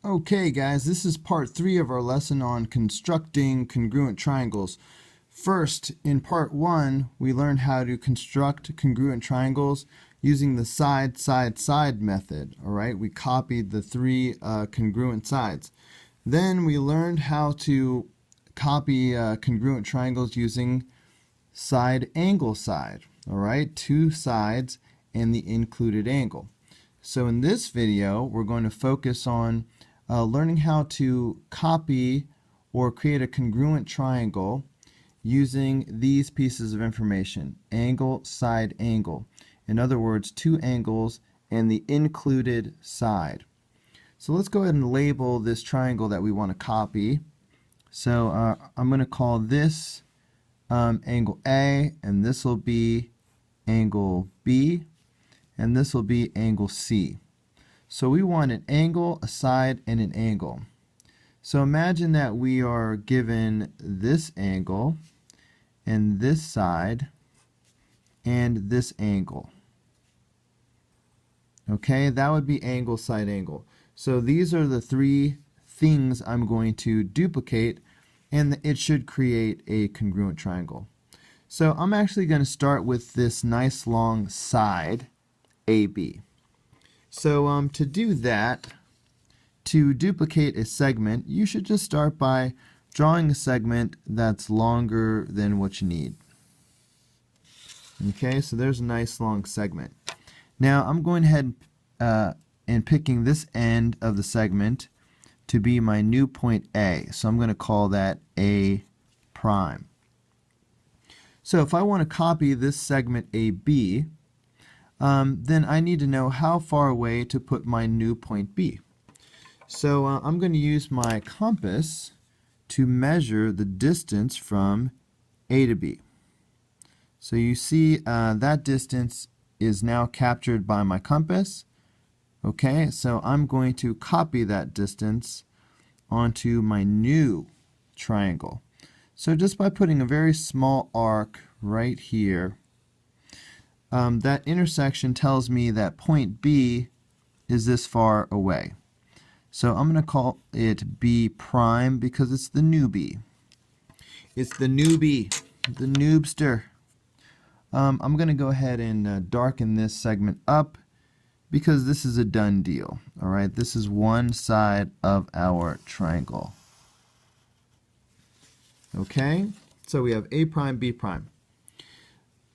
Okay guys, this is part 3 of our lesson on constructing congruent triangles. First, in part 1, we learned how to construct congruent triangles using the side method. Alright, we copied the 3 congruent sides. Then we learned how to copy congruent triangles using side. Alright, 2 sides and the included angle. So in this video, we're going to focus on learning how to copy or create a congruent triangle using these pieces of information: angle, side, angle. In other words, 2 angles and the included side. So let's go ahead and label this triangle that we want to copy. So I'm going to call this angle A, and this will be angle B, and this will be angle C. So we want an angle, a side, and an angle. So imagine that we are given this angle, and this side, and this angle. Okay, that would be angle, side, angle. So these are the 3 things I'm going to duplicate, and it should create a congruent triangle. So I'm actually going to start with this nice long side, AB. So to do that, to duplicate a segment, you should just start by drawing a segment that's longer than what you need. Okay, so there's a nice long segment. Now I'm going ahead and picking this end of the segment to be my new point A. So I'm going to call that A prime. So if I want to copy this segment AB, then I need to know how far away to put my new point B. So I'm going to use my compass to measure the distance from A to B. So you see that distance is now captured by my compass. Okay, so I'm going to copy that distance onto my new triangle. So just by putting a very small arc right here, that intersection tells me that point B is this far away. So I'm going to call it B prime because it's the new B. It's the newbie, the noobster. I'm going to go ahead and darken this segment up because this is a done deal. Alright, this is one side of our triangle. Okay, so we have A prime, B prime.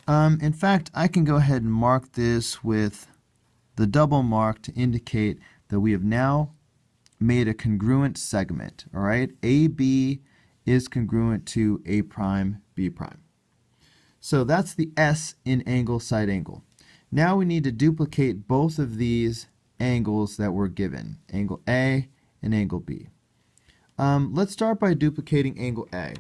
In fact, I can go ahead and mark this with the double mark to indicate that we have now made a congruent segment. Alright, AB is congruent to A prime, B prime. So that's the S in angle, side, angle. Now we need to duplicate both of these angles that were given, angle A and angle B. Let's start by duplicating angle A.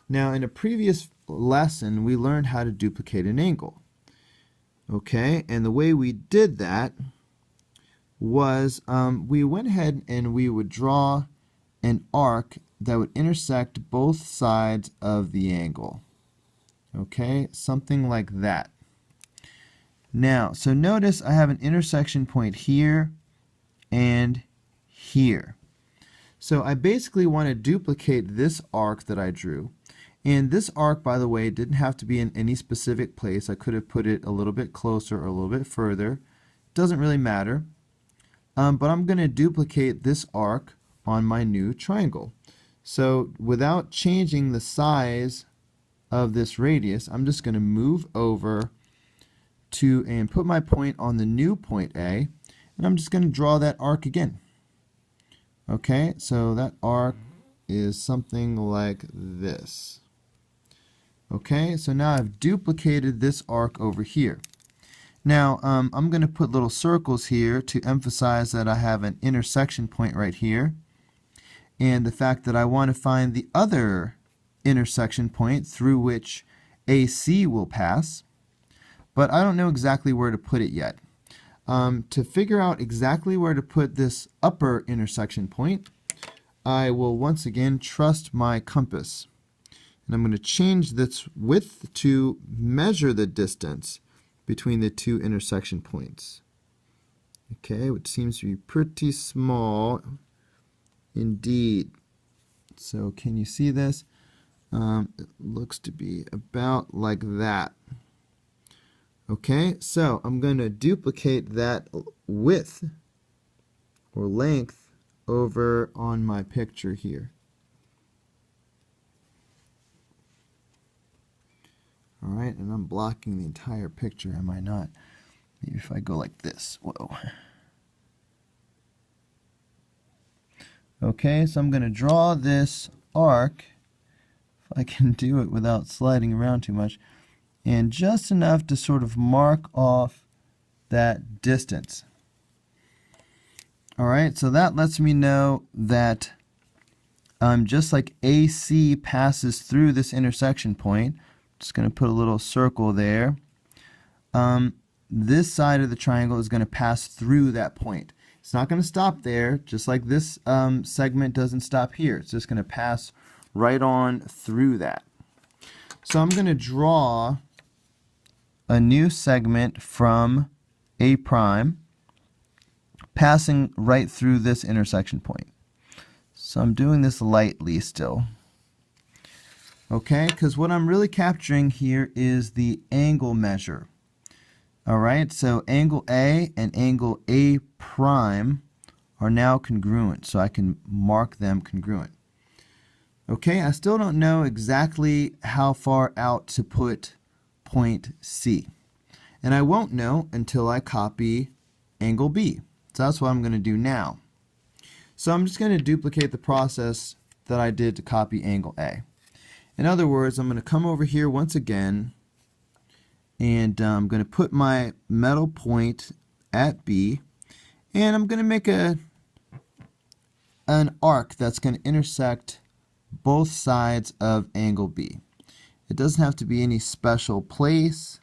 Now in a previous lesson we learned how to duplicate an angle. Okay, and the way we did that was we went ahead and we would draw an arc that would intersect both sides of the angle. Okay, something like that. Now, so notice I have an intersection point here and here. So I basically want to duplicate this arc that I drew. And this arc, by the way, didn't have to be in any specific place. I could have put it a little bit closer or a little bit further. Doesn't really matter. But I'm going to duplicate this arc on my new triangle. So without changing the size of this radius, I'm just going to move over to and put my point on the new point A, and I'm just going to draw that arc again. Okay, so that arc is something like this. Okay, so now I've duplicated this arc over here. Now I'm going to put little circles here to emphasize that I have an intersection point right here, and the fact that I want to find the other intersection point through which AC will pass, but I don't know exactly where to put it yet. To figure out exactly where to put this upper intersection point, I will once again trust my compass. And I'm going to change this width to measure the distance between the 2 intersection points. Okay, which seems to be pretty small. Indeed. So can you see this? It looks to be about like that. Okay, so I'm going to duplicate that width or length over on my picture here. Alright, and I'm blocking the entire picture, am I not? Maybe if I go like this. Whoa. Okay, so I'm going to draw this arc, if I can do it without sliding around too much, and just enough to sort of mark off that distance. Alright, so that lets me know that just like AC passes through this intersection point, just going to put a little circle there. This side of the triangle is going to pass through that point. It's not going to stop there, just like this segment doesn't stop here. It's just going to pass right on through that. So I'm going to draw a new segment from A prime passing right through this intersection point. So I'm doing this lightly still. Okay, because what I'm really capturing here is the angle measure. Alright, so angle A and angle A prime are now congruent, so I can mark them congruent. Okay, I still don't know exactly how far out to put point C. And I won't know until I copy angle B. So that's what I'm going to do now. So I'm just going to duplicate the process that I did to copy angle A. In other words, I'm going to come over here once again, and I'm going to put my metal point at B, and I'm going to make an arc that's going to intersect both sides of angle B. It doesn't have to be any special place.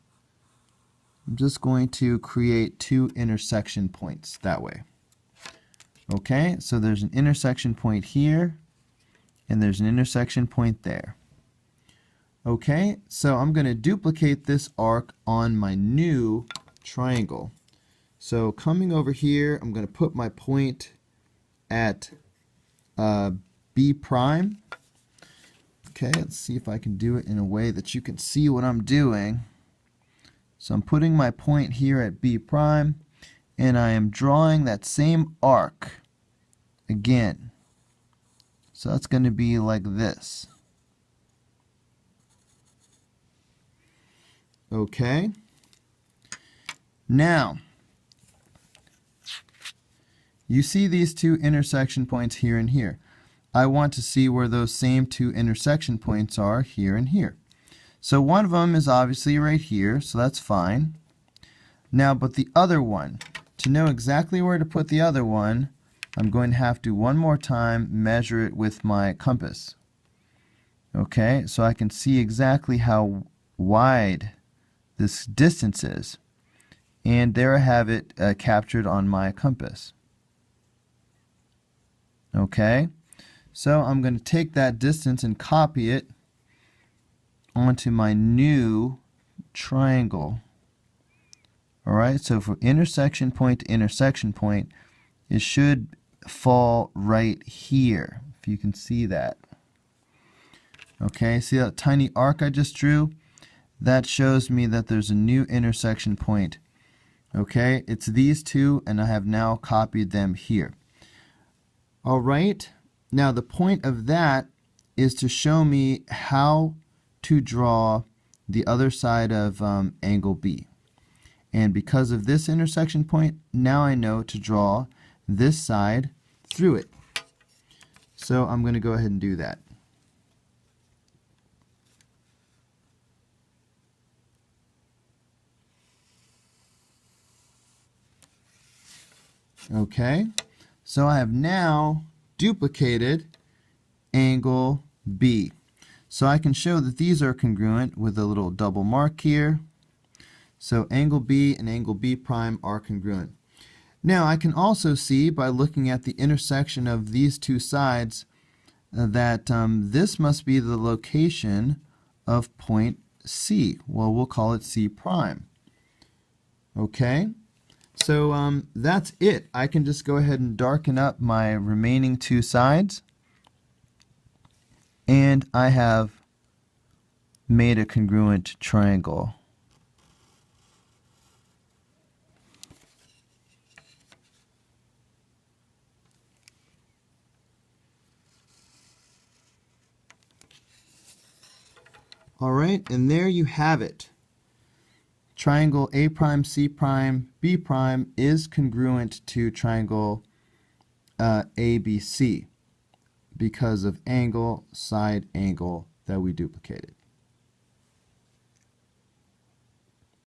I'm just going to create two intersection points that way. Okay, so there's an intersection point here, and there's an intersection point there. Okay, so I'm going to duplicate this arc on my new triangle. So coming over here, I'm going to put my point at B prime. Okay, let's see if I can do it in a way that you can see what I'm doing. So I'm putting my point here at B prime, and I am drawing that same arc again. So that's going to be like this. Okay. Now, you see these two intersection points here and here. I want to see where those same two intersection points are here and here. So one of them is obviously right here, so that's fine. Now, but the other one, to know exactly where to put the other one, I'm going to have to one more time measure it with my compass. Okay, so I can see exactly how wide this distance is. And there I have it captured on my compass. Okay, so I'm going to take that distance and copy it onto my new triangle. Alright, so for intersection point to intersection point, it should fall right here, if you can see that. Okay, see that tiny arc I just drew? That shows me that there's a new intersection point. Okay, it's these two, and I have now copied them here. Alright, now the point of that is to show me how to draw the other side of angle B. And because of this intersection point, now I know to draw this side through it. So I'm going to go ahead and do that. Okay, so I have now duplicated angle B. So I can show that these are congruent with a little double mark here. So angle B and angle B prime are congruent. Now I can also see by looking at the intersection of these two sides that this must be the location of point C. Well, we'll call it C prime. Okay? So that's it. I can just go ahead and darken up my remaining two sides, and I have made a congruent triangle. All right, and there you have it. Triangle A prime, C prime, B prime is congruent to triangle ABC because of angle, side angle that we duplicated.